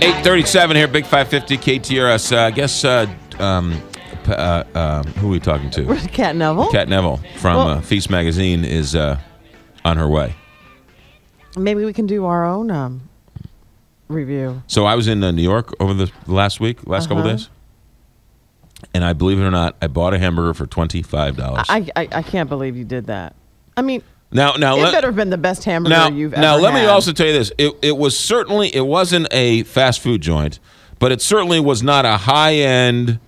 8:37 here, Big 550 KTRS. I guess who are we talking to? Cat Neville. Cat Neville from Feast Magazine is on her way. Maybe we can do our own review. So I was in New York over the last couple of days, and I believe it or not, I bought a hamburger for $25. I can't believe you did that. I mean, now it better have been the best hamburger you've ever had. Now let me also tell you this: it wasn't a fast food joint, but it certainly was not a high end,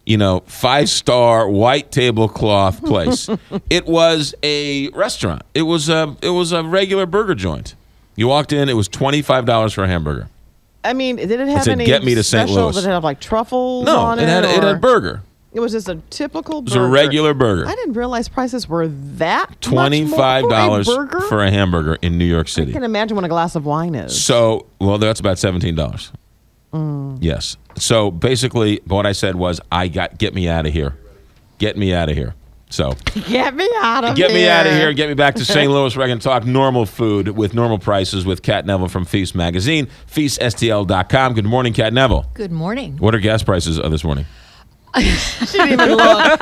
5-star white tablecloth place. It was a restaurant. It was a regular burger joint. You walked in, it was $25 for a hamburger. I mean, did it have any get me to St. Louis. Did it have like truffles on it? No, it had a burger. It was just a typical burger. It was a regular burger. I didn't realize prices were that $25 for a hamburger in New York City. I can imagine what a glass of wine is. So, that's about $17. Yes. So basically, what I said was, get me out of here. Get me out of here. So get me out of here. Get me out of here. Get me back to St. Louis where I can talk normal food with normal prices with Cat Neville from Feast Magazine, feaststl.com. Good morning, Cat Neville. Good morning. What are gas prices this morning? She didn't even look.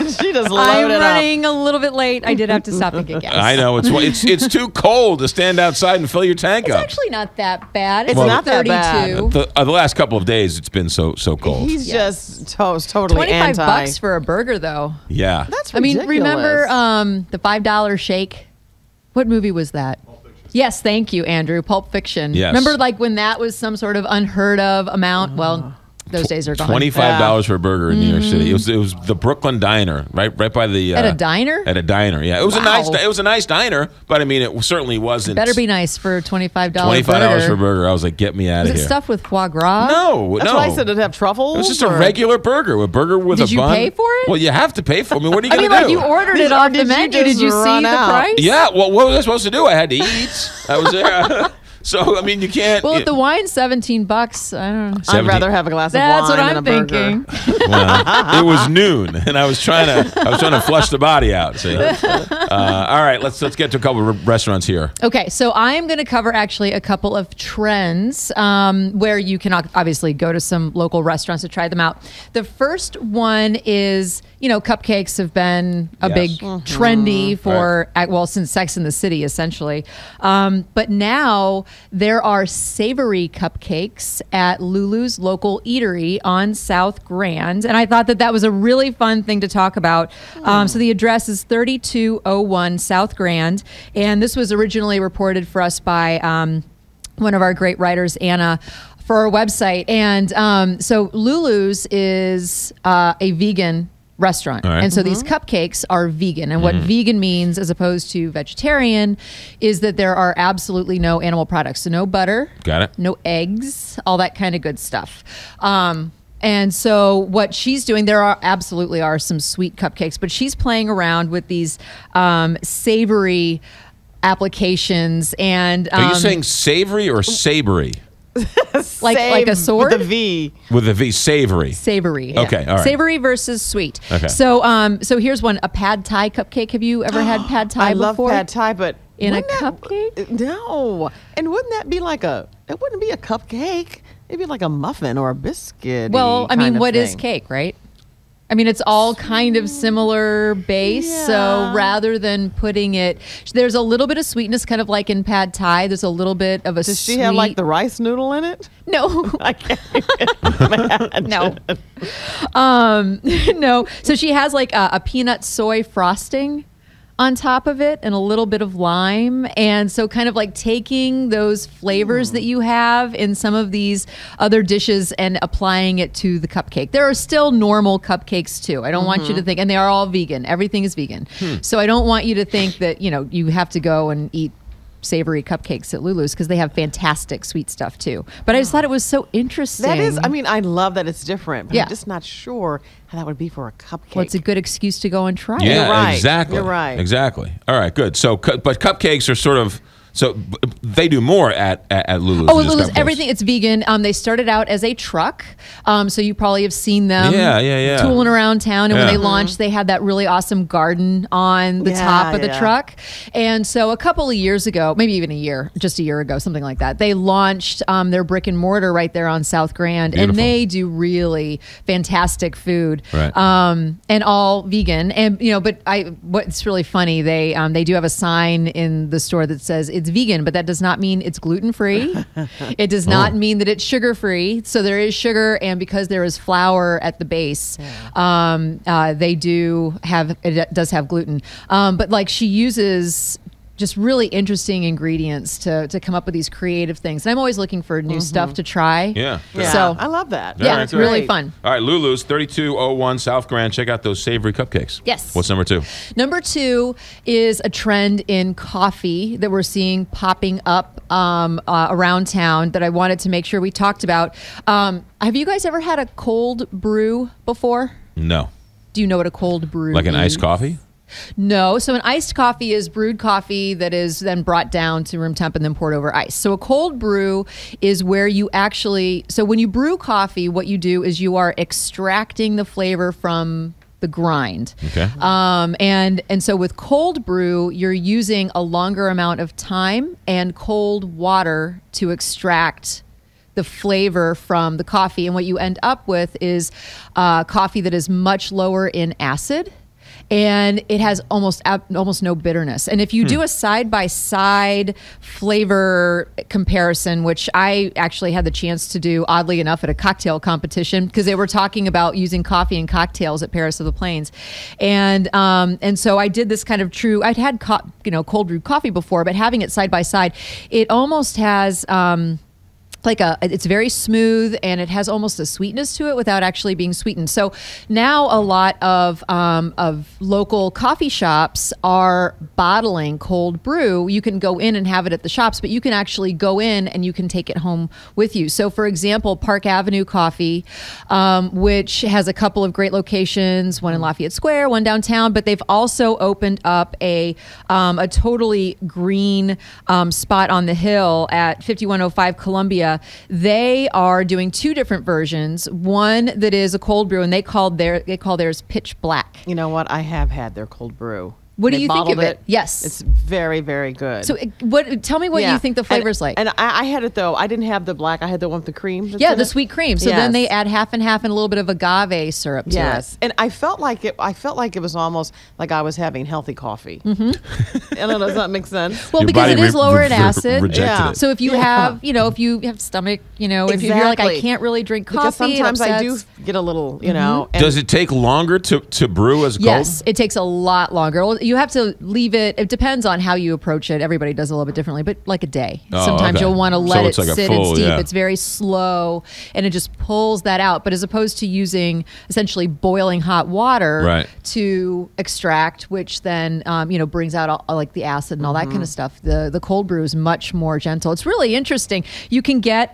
She just loaded I'm running a little bit late. I did have to stop and get gas. I know it's too cold to stand outside and fill your tank up. It's actually not that bad. It's not 32. that bad. The last couple of days, it's been so cold. He's just totally $25 for a burger, though. Yeah, that's ridiculous. I mean, remember the $5 shake? What movie was that? Yes, thank you, Andrew. Pulp Fiction. Yes. Remember, when that was some sort of unheard of amount? Well, those days are gone. $25 for a burger in New York City. It was the Brooklyn Diner, right by the. At a diner? At a diner, yeah. It was a nice diner, but I mean, it certainly wasn't. Better be nice for $25. $25 for a burger. I was like, get me out of here. Was it stuffed with foie gras? No, That's why I said it'd have truffles. It was just a regular burger, a burger with a bun. Did you pay for it? Well, you have to pay for it. I mean, what are you going to do? You ordered it off the menu. Did you see the price? Yeah. Well, what was I supposed to do? I had to eat. I was there. So, I mean, you can't. Well, if the wine's $17, I don't know. I'd rather have a glass of wine That's what than I'm a thinking. Well, it was noon, and I was trying to flush the body out. See? All right, let's get to a couple of restaurants here. Okay, so I am going to cover actually a couple of trends where you can obviously go to some local restaurants to try them out. The first one is, cupcakes have been a big trendy for since Sex and the City, essentially. But now there are savory cupcakes at Lulu's local eatery on South Grand. And I thought that was a really fun thing to talk about. So the address is 3201 South Grand. And this was originally reported for us by one of our great writers, Anna, for our website. And so Lulu's is a vegan restaurant. Right. And so these cupcakes are vegan. And what vegan means, as opposed to vegetarian, is that there are absolutely no animal products. So no butter. Got it. No eggs, all that kind of good stuff. And so what she's doing, there absolutely are some sweet cupcakes, but she's playing around with these savory applications. And are you saying savory or savory? like a sword with a V. With a V, savory. Savory. Yeah. Okay, all right. Savory versus sweet. Okay. So here's one: a pad thai cupcake. Have you ever had pad thai before? I love pad thai, but in a cupcake? No. And wouldn't that be like it wouldn't be a cupcake. It'd be like a muffin or a biscuit. Well, I mean, what is cake, right? I mean, it's all kind of similar base. Yeah. So rather than putting it, there's a little bit of sweetness, kind of like in pad thai. There's a little bit of a Does she have like the rice noodle in it? No. I can't imagine. No. No. So she has like a peanut soy frosting on top of it and a little bit of lime. And so kind of like taking those flavors that you have in some of these other dishes and applying it to the cupcake. There are still normal cupcakes too. I don't want you to think, and they are all vegan. Everything is vegan. So I don't want you to think that, you have to go and eat savory cupcakes at Lulu's, because they have fantastic sweet stuff too. But I just thought it was so interesting. That is, I love that it's different, but I'm just not sure how that would be for a cupcake. Well, it's a good excuse to go and try it. Yeah, You're right. Exactly. You're right. Exactly. All right, good. So, but cupcakes are sort of So they do more at Lulus. Oh, Lulus, everything. It's vegan. They started out as a truck, so you probably have seen them tooling around town. And when they launched, they had that really awesome garden on the top of the truck. And so a couple of years ago, maybe even just a year ago, something like that, they launched their brick and mortar right there on South Grand. Beautiful. And they do really fantastic food, and all vegan. And but what's really funny, they do have a sign in the store that says it's vegan, but that does not mean it's gluten-free. It does not mean that it's sugar-free. So there is sugar, and because there is flour at the base, it does have gluten. But like she uses just really interesting ingredients to come up with these creative things. And I'm always looking for new stuff to try. Yeah. So I love that. Yeah, it's really fun. All right, Lulus, 3201 South Grand. Check out those savory cupcakes. Yes. What's number 2? Number 2 is a trend in coffee that we're seeing popping up around town that I wanted to make sure we talked about. Have you guys ever had a cold brew before? No. Do you know what a cold brew Like an is? iced coffee? No. So an iced coffee is brewed coffee that is then brought down to room temp and then poured over ice. So a cold brew is where you so when you brew coffee, what you do is you are extracting the flavor from the grind. Okay. And so with cold brew, you're using a longer amount of time and cold water to extract the flavor from the coffee. And what you end up with is coffee that is much lower in acid, and it has almost no bitterness. And if you do a side-by-side flavor comparison, which I actually had the chance to do, oddly enough, at a cocktail competition, because they were talking about using coffee in cocktails at Paris of the Plains, and so I did this kind of I'd had cold brewed coffee before, but having it side by side, it almost has. It's very smooth, and it has almost a sweetness to it without actually being sweetened. So now a lot of local coffee shops are bottling cold brew. You can go in and have it at the shops, but you can actually go in and you can take it home with you. So for example, Park Avenue Coffee, which has a couple of great locations, one in Lafayette Square, one downtown, but they've also opened up a totally green spot on the hill at 5105 Columbia. They are doing 2 different versions. One that is a cold brew, and they call theirs Pitch Black. You know what? I have had their cold brew. What do you think of it? Yes. It's very, very good. So tell me what you think the flavor's like. And I had it, though. I didn't have the black. I had the one with the cream. Yeah, the sweet cream. So then they add half and half and a little bit of agave syrup to it. And I felt like it was almost like I was having healthy coffee. I don't know. Does that make sense? Well, Your because body it is lower in acid. rejected it. So if you have, if you have stomach, if you're like, I can't really drink coffee. Because sometimes I do get a little, and Does it take longer to brew as cold? Yes, it takes a lot longer. You have to leave it. It depends on how you approach it. Everybody does a little bit differently, but like a day. Sometimes you'll want to let it sit and steep. It's very slow, and it just pulls that out. But as opposed to using essentially boiling hot water to extract, which then brings out all, like the acid and all that kind of stuff. The cold brew is much more gentle. It's really interesting. You can get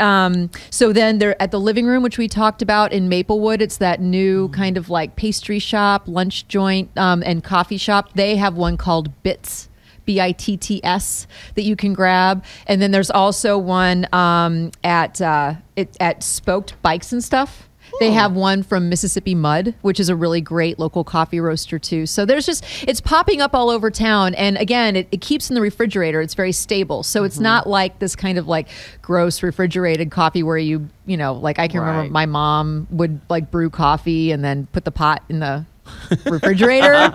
so then they're at the Living Room, which we talked about in Maplewood. It's that new kind of like pastry shop, lunch joint, and coffee shop. They have one called Bitts, BITTS, that you can grab. And then there's also one at Spoked Bikes and Stuff. They have one from Mississippi Mud, which is a really great local coffee roaster too. So it's popping up all over town. And again, it keeps in the refrigerator. It's very stable. So it's not like this kind of like gross refrigerated coffee where like I can remember my mom would like brew coffee and then put the pot in the refrigerator.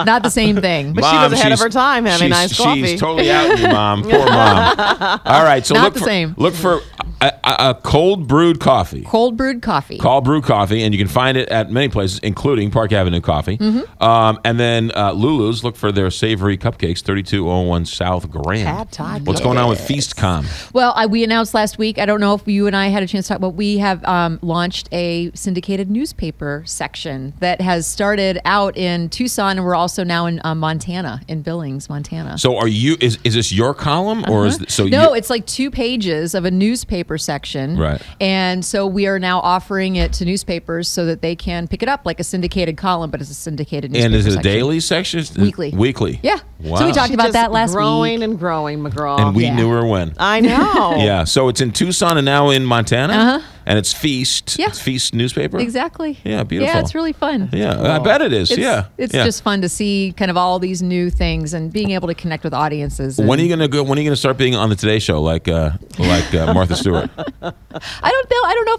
Not the same thing. But Mom, she was ahead of her time having nice coffee. She's totally out, you Mom. Poor Mom. All right, so look for a cold brewed coffee. Cold brewed coffee. Cold brewed coffee, and you can find it at many places, including Park Avenue Coffee. And then Lulus, look for their savory cupcakes, 3201 South Grand. What's going on with FeastCom? Well, we announced last week, I don't know if you and I had a chance to talk, but we have launched a syndicated newspaper section that has started out in Tucson, and we're also now in Montana, in Billings, Montana. So is this your column, or is No, it's like 2 pages of a newspaper section section. Right. And so we are now offering it to newspapers so that they can pick it up like a syndicated column, but it's a syndicated newspaper And is it a section. daily section? Weekly. Weekly. Yeah. Wow. So we talked about Just that last growing week. and growing, McGraw. And we Yeah. knew her when. I know. Yeah. So it's in Tucson and now in Montana. Uh-huh. And it's Feast. Yeah. It's Feast newspaper. Exactly. Yeah, beautiful. Yeah, it's really fun. Yeah, I bet it is. It's, It's yeah. just fun to see kind of all these new things and being able to connect with audiences. When are and- you gonna go? When are you gonna start being on the Today Show like Martha Stewart? I don't know. I don't know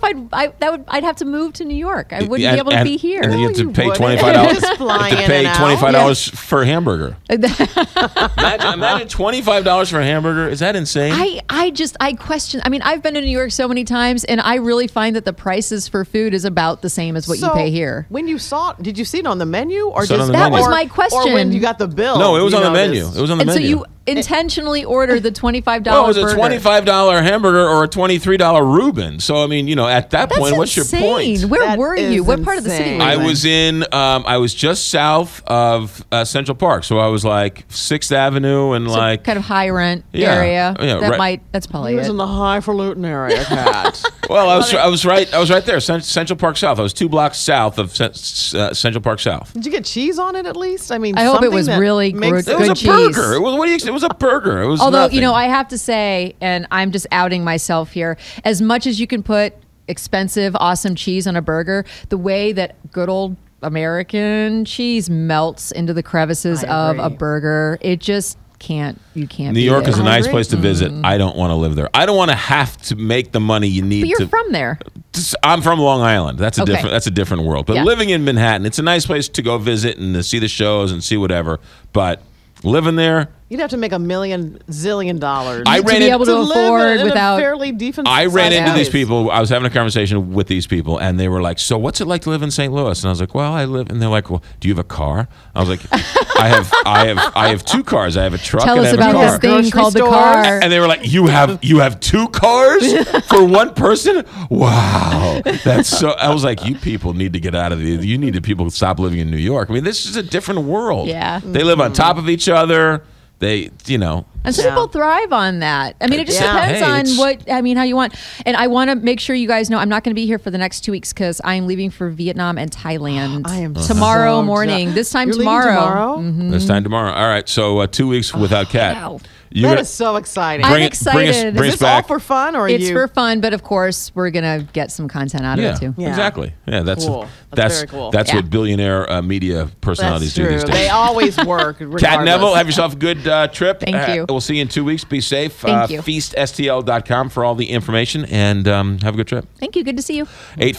if I'd have to move to New York. I wouldn't be able to be here. And then you have to you pay wouldn't. $25. Just fly You have to in pay and out. $25 for a hamburger. Imagine $25 for a hamburger. Is that insane? I question. I mean, I've been to New York so many times, and I really find that the prices for food is about the same as what you So, pay here. When you saw it, did you see it on the menu or Saw it just on the That menu. was my question. Or when you got the bill? No, it was you on the menu. noticed? It was on the And so menu. you intentionally ordered the $25 well, it was a burger. $25 hamburger or a $23 Reuben. So I mean, at that That's point, what's your insane. point? Where That were is you? What part of the city insane. were you I in? was in. I was just south of Central Park, so I was like 6th Avenue and So like. kind of high rent Yeah, area. yeah, That right. that's probably He was it. in the highfalutin area, Kat. Well, I was right there, Central Park South. I was 2 blocks south of Central Park South. Did you get cheese on it at least? I mean, I hope it something was that really makes good It was a cheese. burger. It was a burger. It was. Although, nothing. I have to say, and I'm just outing myself here, as much as you can put expensive, awesome cheese on a burger, the way that good old American cheese melts into the crevices I of a agree. burger, it just you can't New beat York it. is a I nice agree. place to visit. I don't want to live there. I don't want to have to make the money you need But you're to. from there. I'm from Long Island. That's a Okay. different world. But Yeah. living in Manhattan, it's a nice place to go visit and to see the shows and see whatever. But living there, You'd have to make $1 million zillion. I To ran be in- able to live afford in without. a fairly decent. I ran sized into these place. people. I was having a conversation with these people, and they were like, "So, what's it like to live in St. Louis?" And I was like, "Well, I live." And they're like, "Well, do you have a car?" I was like, I have 2 cars. I have a truck Tell and I us have a about car." this thing Grocery called the stores. car. And they were like, "You have 2 cars for one person? Wow, that's so." I was like, "You people need to get out of the. You need to people stop living in New York. I mean, this is a different world. Yeah. they live on top of each other. They, And some Yeah. people thrive on that. I mean, it just Yeah. depends Hey, it's- on how you want. And I want to make sure you guys know I'm not going to be here for the next 2 weeks because I'm leaving for Vietnam and Thailand I am tomorrow so morning. jealous. This time You're leaving tomorrow. tomorrow? This time tomorrow. All right, so 2 weeks without Kat. wow. You That gotta- is so exciting. I'm bring it- bring us- excited. bring Is us this all back. for fun or It's you? for fun, but of course we're gonna get some content out of Yeah, it too. Yeah. exactly. Yeah, that's Cool. That's very cool. That's Yeah. what billionaire media personalities That's do true. these days. They always work. Kat regardless. Neville, have yourself a good trip. Thank you. We'll see you in 2 weeks. Be safe. Thank you. Feaststl.com for all the information, and have a good trip. Thank you. Good to see you. 8